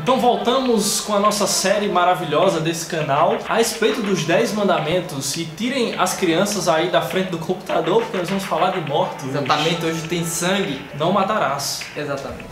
Então voltamos com a nossa série maravilhosa desse canal a respeito dos 10 mandamentos. E tirem as crianças aí da frente do computador, porque nós vamos falar de morte. Exatamente, hoje tem sangue. Não matarás. Exatamente.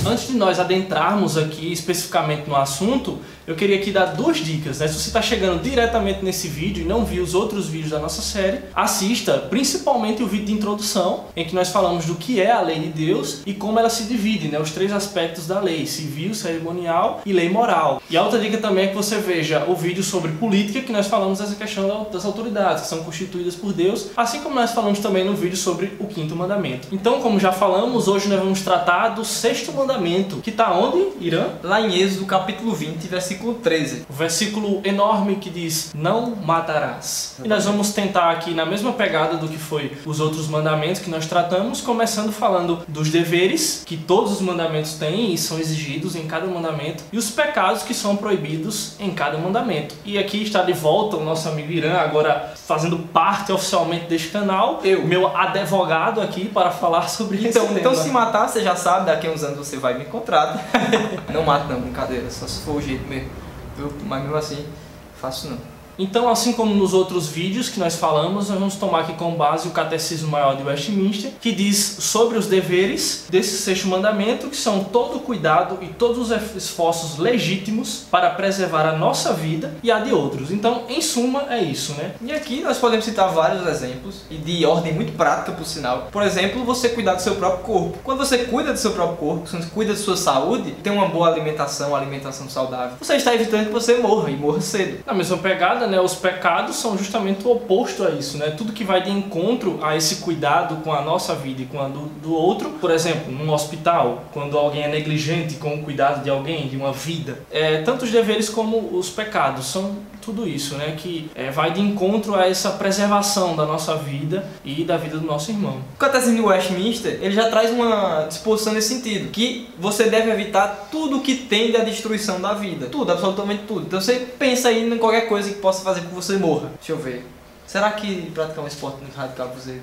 Antes de nós adentrarmos aqui especificamente no assunto, eu queria aqui dar duas dicas, né? Se você está chegando diretamente nesse vídeo e não viu os outros vídeos da nossa série, assista principalmente o vídeo de introdução, em que nós falamos do que é a lei de Deus e como ela se divide, né? Os três aspectos da lei: civil, cerimonial e lei moral. E a outra dica também é que você veja o vídeo sobre política, que nós falamos dessa questão das autoridades, que são constituídas por Deus, assim como nós falamos também no vídeo sobre o 5º mandamento. Então, como já falamos, hoje nós vamos tratar do 6º mandamento, que está onde, Irã? Lá em Êxodo capítulo 20, versículo 13. O versículo enorme que diz: não matarás. E nós vamos tentar aqui na mesma pegada do que foi os outros mandamentos que nós tratamos, começando falando dos deveres que todos os mandamentos têm e são exigidos em cada mandamento, e os pecados que são proibidos em cada mandamento. E aqui está de volta o nosso amigo Irã, agora fazendo parte oficialmente deste canal, meu advogado aqui para falar sobre esse tema. Então se matar, você já sabe, daqui a uns anos você vai me encontrar. Não mata não, brincadeira, só se for o jeito mesmo. Mas mesmo assim, faço não. Então, assim como nos outros vídeos que nós falamos, nós vamos tomar aqui como base o Catecismo Maior de Westminster, que diz sobre os deveres desse 6º mandamento, que são todo cuidado e todos os esforços legítimos para preservar a nossa vida e a de outros. Então, em suma, é isso, né? E aqui nós podemos citar vários exemplos, e de ordem muito prática, por sinal. Por exemplo, você cuidar do seu próprio corpo. Quando você cuida do seu próprio corpo, quando você cuida da sua saúde, tem uma boa alimentação, uma alimentação saudável, você está evitando que você morra, e morra cedo. Na mesma pegada, né, os pecados são justamente o oposto a isso, né? Tudo que vai de encontro a esse cuidado com a nossa vida e com a do outro. Por exemplo, num hospital, quando alguém é negligente com o cuidado de alguém, de uma vida. Tanto os deveres como os pecados são tudo isso, né? Que vai de encontro a essa preservação da nossa vida e da vida do nosso irmão. O Catecismo de Westminster, ele já traz uma disposição nesse sentido, que você deve evitar tudo que tende à destruição da vida. Tudo, absolutamente tudo. Então você pensa aí em qualquer coisa que possa fazer com que você morra. Deixa eu ver. Será que praticar um esporte muito radical pra você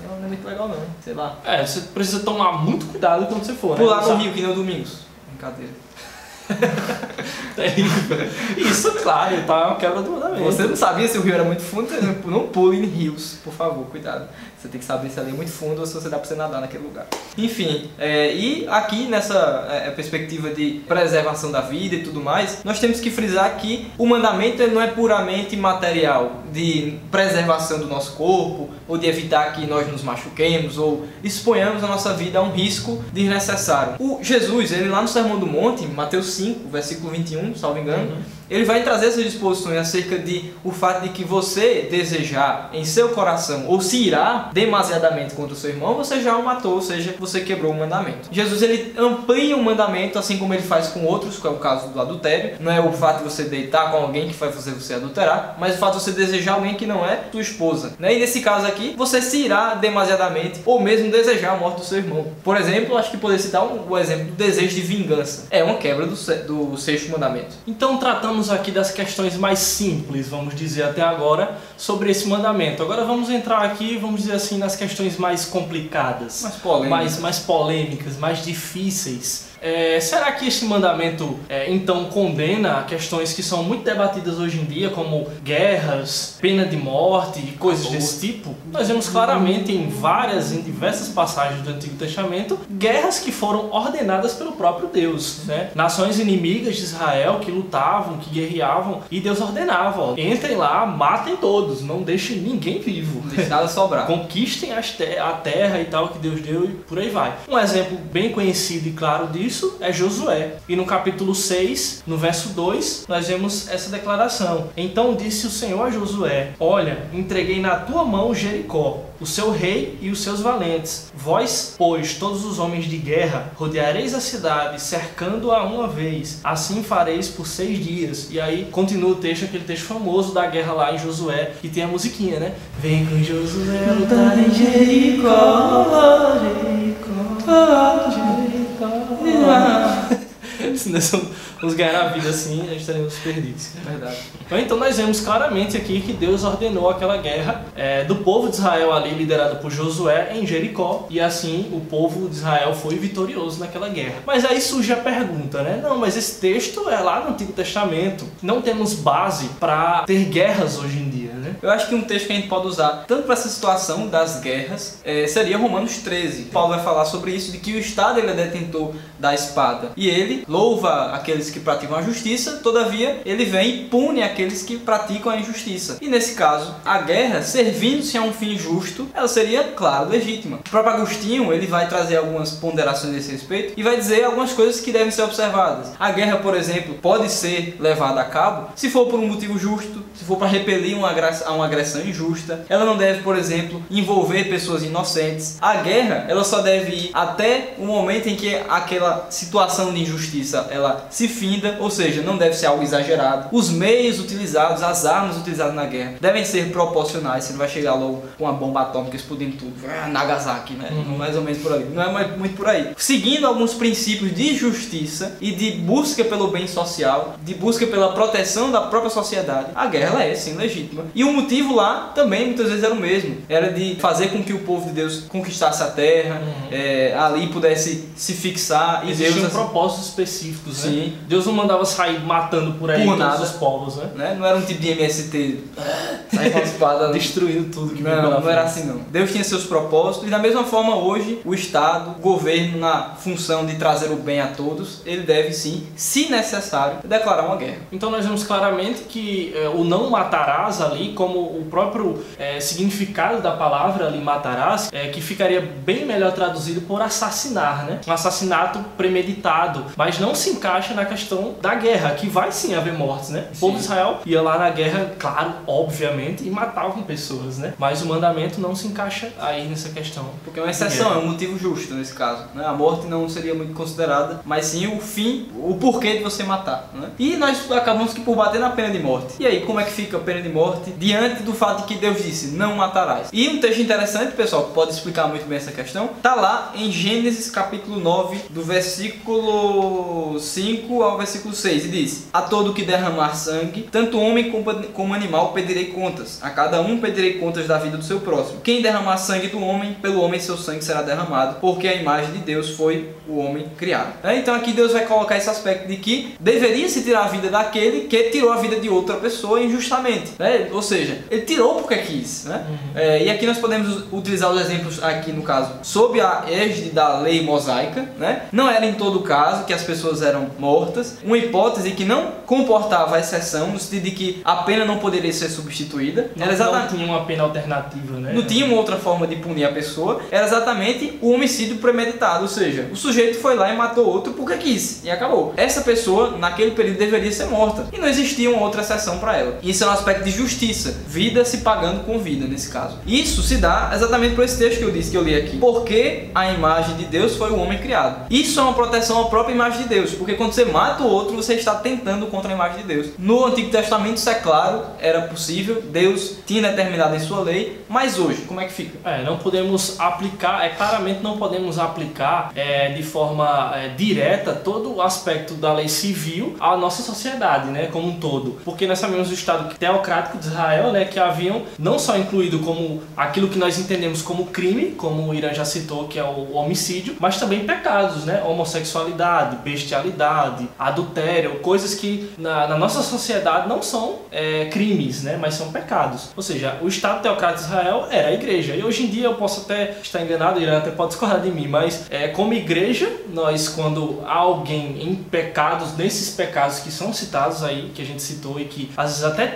não é muito legal não, sei lá. Você precisa tomar muito cuidado quando você for, né? Pular no rio que nem o Domingos. Brincadeira. Isso, claro, tá uma quebra do mandamento. Você não sabia se o rio era muito fundo? Não pule em rios, por favor, cuidado. Você tem que saber se ali é muito fundo ou se você dá pra você nadar naquele lugar. Enfim, e aqui nessa perspectiva de preservação da vida e tudo mais, nós temos que frisar que o mandamento não é puramente material, de preservação do nosso corpo, ou de evitar que nós nos machuquemos, ou exponhamos a nossa vida a um risco desnecessário. O Jesus, ele lá no Sermão do Monte, Mateus 5, versículo 21, salvo engano, ele vai trazer essas disposições acerca de o fato de que você desejar em seu coração ou se irá demasiadamente contra o seu irmão, você já o matou, ou seja, você quebrou o mandamento. Jesus, ele amplia o mandamento, assim como ele faz com outros, que é o caso do adultério. Não é o fato de você deitar com alguém que vai fazer você adulterar, mas o fato de você desejar alguém que não é sua esposa, né? E nesse caso aqui, você se irá demasiadamente ou mesmo desejar a morte do seu irmão. Por exemplo, acho que poderia citar o exemplo do desejo de vingança. É uma quebra do 6º mandamento. Então tratamos aqui das questões mais simples, vamos dizer até agora, sobre esse mandamento. Agora vamos entrar aqui, vamos dizer assim, nas questões mais complicadas, mais polêmicas, mais difíceis. Será que este mandamento então condena questões que são muito debatidas hoje em dia, como guerras, pena de morte e coisas desse tipo? Nós vemos claramente em diversas passagens do Antigo Testamento, guerras que foram ordenadas pelo próprio Deus, né? Nações inimigas de Israel que lutavam, que guerreavam, e Deus ordenava: ó, entrem lá, matem todos, não deixem ninguém vivo. Não deixe nada sobrar. Conquistem a terra e tal que Deus deu, e por aí vai. Um exemplo bem conhecido e claro disso é Josué. E no capítulo 6, no verso 2, nós vemos essa declaração: então disse o Senhor a Josué: olha, entreguei na tua mão Jericó, o seu rei e os seus valentes. Vós, pois, todos os homens de guerra, rodeareis a cidade, cercando-a uma vez. Assim fareis por 6 dias. E aí continua o texto, aquele texto famoso da guerra lá em Josué, que tem a musiquinha, né? Vem com Josué lutar em Jericó, Jericó, Jericó. São nos ganhar a vida assim, nós estaremos perdidos. Verdade. Então nós vemos claramente aqui que Deus ordenou aquela guerra do povo de Israel ali, liderado por Josué, em Jericó, e assim o povo de Israel foi vitorioso naquela guerra. Mas aí surge a pergunta, né? Não, mas esse texto é lá no Antigo Testamento, não temos base para ter guerras hoje em dia, né? Eu acho que um texto que a gente pode usar tanto para essa situação das guerras seria Romanos 13. Paulo vai falar sobre isso, de que o Estado ele é detentor da espada e ele louva aqueles que praticam a justiça, todavia ele vem e pune aqueles que praticam a injustiça. E nesse caso, a guerra, servindo-se a um fim justo, ela seria, claro, legítima. O próprio Agostinho ele vai trazer algumas ponderações nesse respeito e vai dizer algumas coisas que devem ser observadas. A guerra, por exemplo, pode ser levada a cabo se for por um motivo justo, se for para repelir uma agressão injusta. Ela não deve, por exemplo, envolver pessoas inocentes. A guerra, ela só deve ir até o momento em que aquela situação de injustiça ela se finda, ou seja, não deve ser algo exagerado. Os meios utilizados, as armas utilizadas na guerra devem ser proporcionais. Você não vai chegar logo com uma bomba atômica explodindo tudo, Nagasaki, né? Mais ou menos por aí. Não é muito por aí. Seguindo alguns princípios de justiça e de busca pelo bem social, de busca pela proteção da própria sociedade, a guerra ela é sim legítima. E o motivo lá também muitas vezes era o mesmo. Era de fazer com que o povo de Deus conquistasse a terra, ali pudesse se fixar. E existiam Deus, propósitos específicos, né? Sim. Deus não mandava sair matando por aí todos os povos, né? Não era um tipo de MST, sair com a espada destruindo tudo que não era assim não. Deus tinha seus propósitos e da mesma forma hoje o Estado, o governo, na função de trazer o bem a todos, ele deve sim, se necessário, declarar uma guerra. Então nós vemos claramente que o não matarás ali, como o próprio significado da palavra ali matarás, que ficaria bem melhor traduzido por assassinar, né? Um assassinato premeditado, mas não se encaixa na questão da guerra, que vai sim haver mortes, né? O povo de Israel ia lá na guerra, claro, obviamente, e matavam pessoas, né? Mas o mandamento não se encaixa aí nessa questão. Porque é uma exceção, é um motivo justo nesse caso, né? A morte não seria muito considerada, mas sim o fim, o porquê de você matar, né? E nós acabamos que por bater na pena de morte. E aí, como é que fica a pena de morte diante do fato de que Deus disse, não matarás? E um texto interessante, pessoal, que pode explicar muito bem essa questão, tá lá em Gênesis capítulo 9, do versículo 5 ao versículo 6, e diz: a todo que derramar sangue, tanto homem como animal pedirei contas, a cada um pedirei contas da vida do seu próximo. Quem derramar sangue do homem, pelo homem seu sangue será derramado, porque a imagem de Deus foi o homem criado. Então aqui Deus vai colocar esse aspecto de que deveria se tirar a vida daquele que tirou a vida de outra pessoa injustamente, né? Ou seja, ele tirou porque quis, né? E aqui nós podemos utilizar os exemplos aqui no caso sob a égide da lei mosaica, né? Não era em todo caso que as pessoas eram mortas, uma hipótese que não comportava a exceção no sentido de que a pena não poderia ser substituída. Não tinha uma pena alternativa, né? Não tinha uma outra forma de punir a pessoa, era exatamente o homicídio premeditado, ou seja, o sujeito foi lá e matou outro porque quis, e acabou. Essa pessoa, naquele período, deveria ser morta, e não existia uma outra exceção para ela. Isso é um aspecto de justiça, vida se pagando com vida, nesse caso. Isso se dá exatamente por esse texto que eu disse, que eu li aqui. Porque a imagem de Deus foi o homem criado. Isso é uma proteção à própria imagem de Deus, porque quando você mata o outro, você está tentando contra a imagem de Deus. No Antigo Testamento, isso é claro, era possível, Deus tinha determinado em sua lei, mas hoje, como é que fica? Não podemos aplicar, claramente não podemos aplicar de forma direta todo o aspecto da lei civil à nossa sociedade, né, como um todo. Porque nós sabemos o Estado teocrático de Israel, né, que haviam não só incluído como aquilo que nós entendemos como crime, como o Irã já citou, que é o homicídio, mas também pecados, né, homossexualidade, bestialidade, adultério, coisas que na nossa sociedade não são crimes, né, mas são pecados. Ou seja, o Estado teocrático de Israel era a igreja. E hoje em dia eu posso até estar enganado, o Irã até pode discordar de mim, mas como igreja, nós quando há alguém em pecados, nesses pecados que são citados aí, que a gente citou e que às vezes até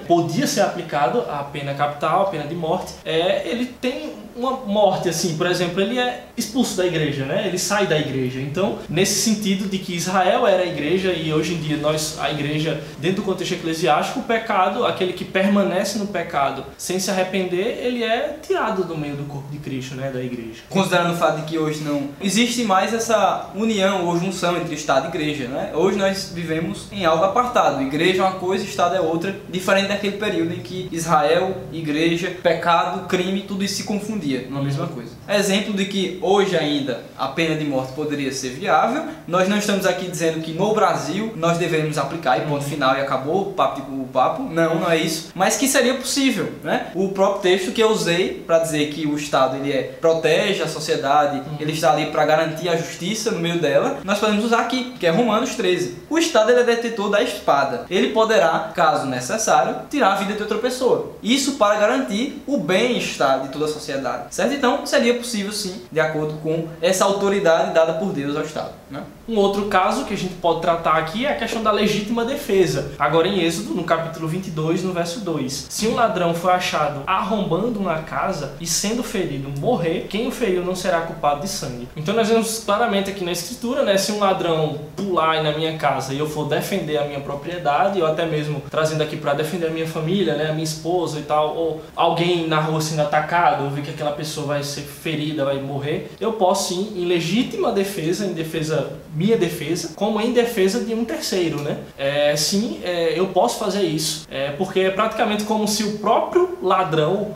podia ser aplicado a pena capital, a pena de morte, ele tem uma morte, assim, por exemplo, ele é expulso da igreja, né? Ele sai da igreja. Então, nesse sentido de que Israel era a igreja e hoje em dia a igreja, dentro do contexto eclesiástico, o pecado, aquele que permanece no pecado sem se arrepender, ele é tirado do meio do corpo de Cristo, né? Da igreja. Considerando o fato de que hoje não existe mais essa união ou junção entre Estado e igreja, né? Hoje nós vivemos em algo apartado. Igreja é uma coisa, Estado é outra, diferente daquele período em que Israel, igreja, pecado, crime, tudo isso se confundia. Não é a mesma coisa. exemplo de que hoje ainda a pena de morte poderia ser viável. Nós não estamos aqui dizendo que no Brasil nós devemos aplicar e ponto final e acabou o papo. Não é isso. Mas que seria possível, né? O próprio texto que eu usei para dizer que o Estado protege a sociedade, ele está ali para garantir a justiça no meio dela, nós podemos usar aqui, que é Romanos 13. O Estado é detentor da espada. Ele poderá, caso necessário, tirar a vida de outra pessoa. Isso para garantir o bem-estar de toda a sociedade, certo? Então, seria possível sim, de acordo com essa autoridade dada por Deus ao Estado, né? Um outro caso que a gente pode tratar aqui é a questão da legítima defesa. Agora em Êxodo, no capítulo 22, no verso 2. Se um ladrão for achado arrombando uma casa e sendo ferido morrer, quem o feriu não será culpado de sangue. Então nós vemos claramente aqui na escritura, né? Se um ladrão pular aí na minha casa e eu for defender a minha propriedade, ou até mesmo trazendo aqui para defender a minha família, né? A minha esposa e tal, ou alguém na rua sendo atacado, ou ver que aquela pessoa vai ser ferida, vai morrer, eu posso sim, em legítima defesa, minha defesa, como em defesa de um terceiro, né? Eu posso fazer isso, porque é praticamente como se o próprio ladrão,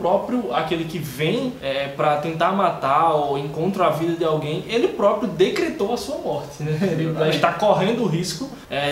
aquele que vem para tentar matar ou encontra a vida de alguém, ele próprio decretou a sua morte, né? Ele vai estar correndo o risco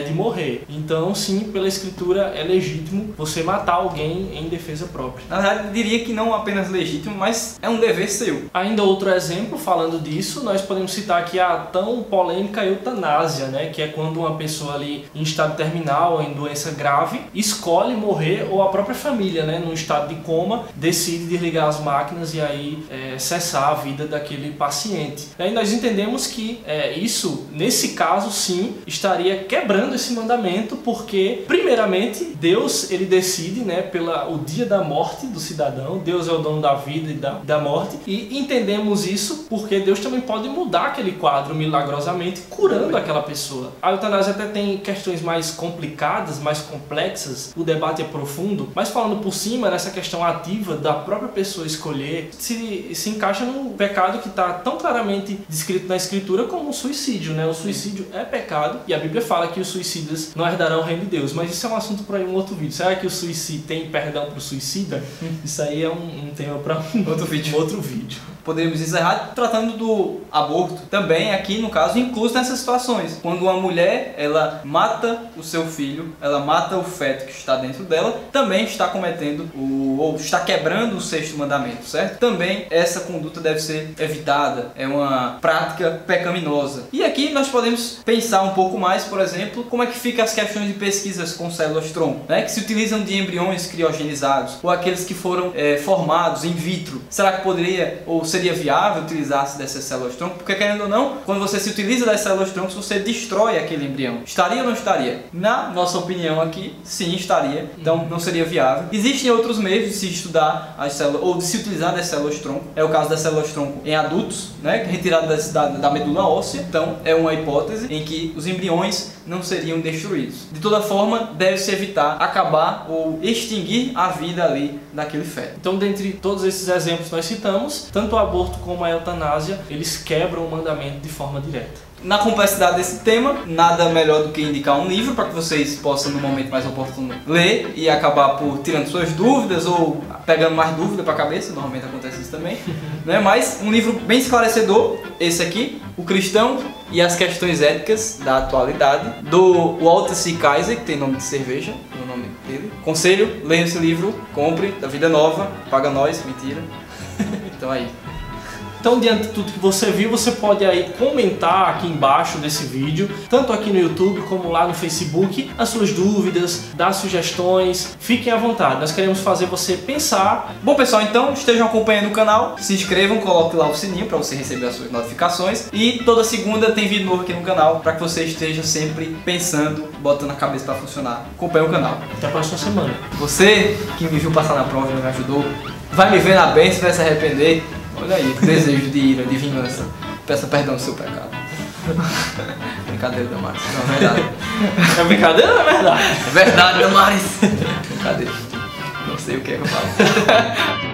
de morrer. Então, sim, pela escritura é legítimo você matar alguém em defesa própria. Na verdade, eu diria que não apenas legítimo, mas é um dever seu. Ainda outro exemplo, falando disso, nós podemos citar aqui a tão polêmica eutanásia, né? Que é quando uma pessoa ali em estado terminal, em doença grave, escolhe morrer, ou a própria família, né? Num estado de coma, decide desligar as máquinas e aí cessar a vida daquele paciente. E aí nós entendemos que isso, nesse caso, sim, estaria quebrando esse mandamento, porque, primeiramente, Deus, ele decide, né, o dia da morte do cidadão. Deus é o dono da vida e da morte, e entendemos isso porque Deus também pode mudar aquele quadro milagrosamente, curando aquela pessoa. A eutanásia até tem questões mais complicadas, mais complexas, o debate é profundo, mas falando por cima, nessa questão ativa da própria pessoa escolher, se encaixa num pecado que está tão claramente descrito na escritura como o suicídio, né? O suicídio é pecado, e a Bíblia fala que os suicidas não herdarão o reino de Deus, mas isso é um assunto para um outro vídeo. Será que o suicídio tem perdão para o suicida? Isso aí é um tema para outro vídeo. Poderíamos encerrar tratando do aborto, também aqui no caso incluso nessas situações, quando uma mulher ela mata o seu filho, ela mata o feto que está dentro dela, também está cometendo ou está quebrando o sexto mandamento, certo? Também essa conduta deve ser evitada, é uma prática pecaminosa. E aqui nós podemos pensar um pouco mais, por exemplo, como é que fica as questões de pesquisas com células-tronco, né? Que se utilizam de embriões criogenizados, ou aqueles que foram formados in vitro. Será que poderia ou seria viável utilizar-se dessas células-tronco? Porque, querendo ou não, quando você se utiliza das células-tronco, você destrói aquele embrião. Estaria ou não estaria? Na nossa opinião aqui, sim, estaria. Então, não seria viável. Existem outros meios de se estudar as células, ou de se utilizar das células-tronco. É o caso das células-tronco em adultos, né? Retiradas da medula óssea. Então, é uma hipótese em que os embriões não seriam destruídos. De toda forma, deve-se evitar acabar ou extinguir a vida ali daquele feto. Então, dentre todos esses exemplos que nós citamos, tanto o aborto como a eutanásia, eles quebram o mandamento de forma direta. Na complexidade desse tema, nada melhor do que indicar um livro para que vocês possam, no momento mais oportuno, ler e acabar por tirando suas dúvidas ou pegando mais dúvida para a cabeça. Normalmente acontece isso também, né? Mas um livro bem esclarecedor, esse aqui, O Cristão e as Questões Éticas da Atualidade, do Walter C. Kaiser, que tem nome de cerveja no nome dele. Conselho, leia esse livro, compre, da Vida Nova, paga nós, mentira. Então aí. Então, diante de tudo que você viu, você pode aí comentar aqui embaixo desse vídeo, tanto aqui no YouTube como lá no Facebook, as suas dúvidas, dar sugestões, fiquem à vontade, nós queremos fazer você pensar. Bom pessoal, então estejam acompanhando o canal, se inscrevam, coloque lá o sininho para você receber as suas notificações, e toda segunda tem vídeo novo aqui no canal, para que você esteja sempre pensando, botando a cabeça para funcionar. Acompanhe o canal. Até a próxima semana. Você que me viu passar na prova e não me ajudou, vai me ver na bênção, vai se arrepender. Olha aí, desejo de ira, de vingança. Peça perdão do seu pecado. Brincadeira, Damaris. Não, é verdade. É brincadeira ou é verdade? É verdade, Damaris. Brincadeira. Não sei o que é que eu falo.